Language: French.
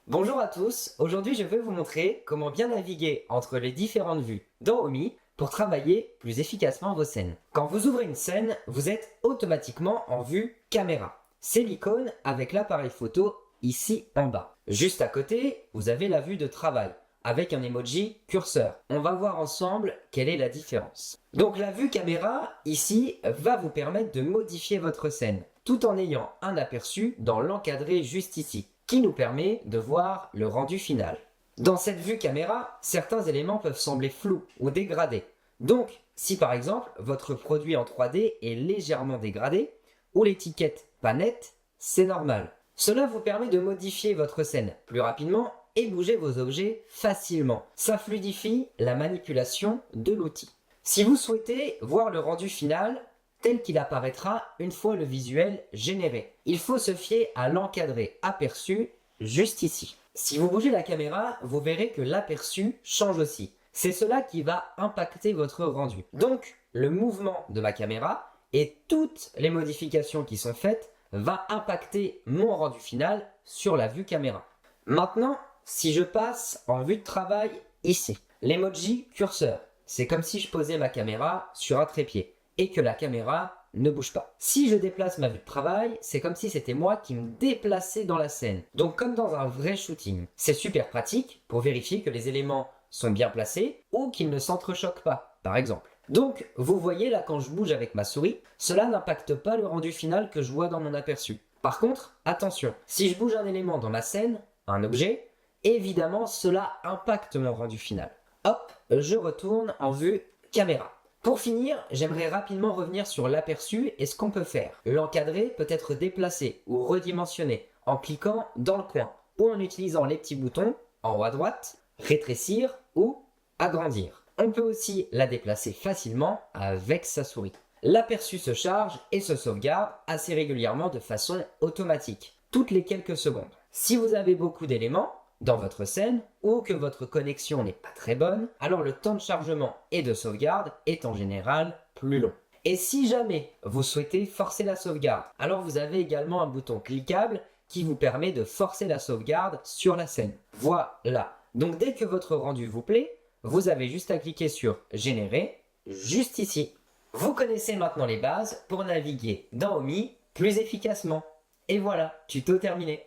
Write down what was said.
Bonjour à tous, aujourd'hui je vais vous montrer comment bien naviguer entre les différentes vues dans Omi pour travailler plus efficacement vos scènes. Quand vous ouvrez une scène, vous êtes automatiquement en vue caméra. C'est l'icône avec l'appareil photo ici en bas. Juste à côté, vous avez la vue de travail avec un emoji curseur. On va voir ensemble quelle est la différence. Donc la vue caméra ici va vous permettre de modifier votre scène tout en ayant un aperçu dans l'encadré juste ici, qui nous permet de voir le rendu final. Dans cette vue caméra, certains éléments peuvent sembler flous ou dégradés. Donc, si par exemple, votre produit en 3D est légèrement dégradé, ou l'étiquette pas nette, c'est normal. Cela vous permet de modifier votre scène plus rapidement et bouger vos objets facilement. Ça fluidifie la manipulation de l'outil. Si vous souhaitez voir le rendu final, tel qu'il apparaîtra une fois le visuel généré, il faut se fier à l'encadré aperçu juste ici. Si vous bougez la caméra, vous verrez que l'aperçu change aussi. C'est cela qui va impacter votre rendu. Donc, le mouvement de ma caméra et toutes les modifications qui sont faites va impacter mon rendu final sur la vue caméra. Maintenant, si je passe en vue de travail ici, l'emoji curseur, c'est comme si je posais ma caméra sur un trépied et que la caméra ne bouge pas. Si je déplace ma vue de travail, c'est comme si c'était moi qui me déplaçais dans la scène. Donc comme dans un vrai shooting. C'est super pratique pour vérifier que les éléments sont bien placés ou qu'ils ne s'entrechoquent pas, par exemple. Donc, vous voyez là quand je bouge avec ma souris, cela n'impacte pas le rendu final que je vois dans mon aperçu. Par contre, attention, si je bouge un élément dans ma scène, un objet, évidemment cela impacte mon rendu final. Hop, je retourne en vue caméra. Pour finir, j'aimerais rapidement revenir sur l'aperçu et ce qu'on peut faire. L'encadré peut être déplacé ou redimensionné en cliquant dans le coin ou en utilisant les petits boutons en haut à droite, rétrécir ou agrandir. On peut aussi la déplacer facilement avec sa souris. L'aperçu se charge et se sauvegarde assez régulièrement de façon automatique, toutes les quelques secondes. Si vous avez beaucoup d'éléments dans votre scène ou que votre connexion n'est pas très bonne, alors le temps de chargement et de sauvegarde est en général plus long. Et si jamais vous souhaitez forcer la sauvegarde, alors vous avez également un bouton cliquable qui vous permet de forcer la sauvegarde sur la scène. Voilà. Donc dès que votre rendu vous plaît, vous avez juste à cliquer sur Générer, juste ici. Vous connaissez maintenant les bases pour naviguer dans Omi plus efficacement. Et voilà, tuto terminé.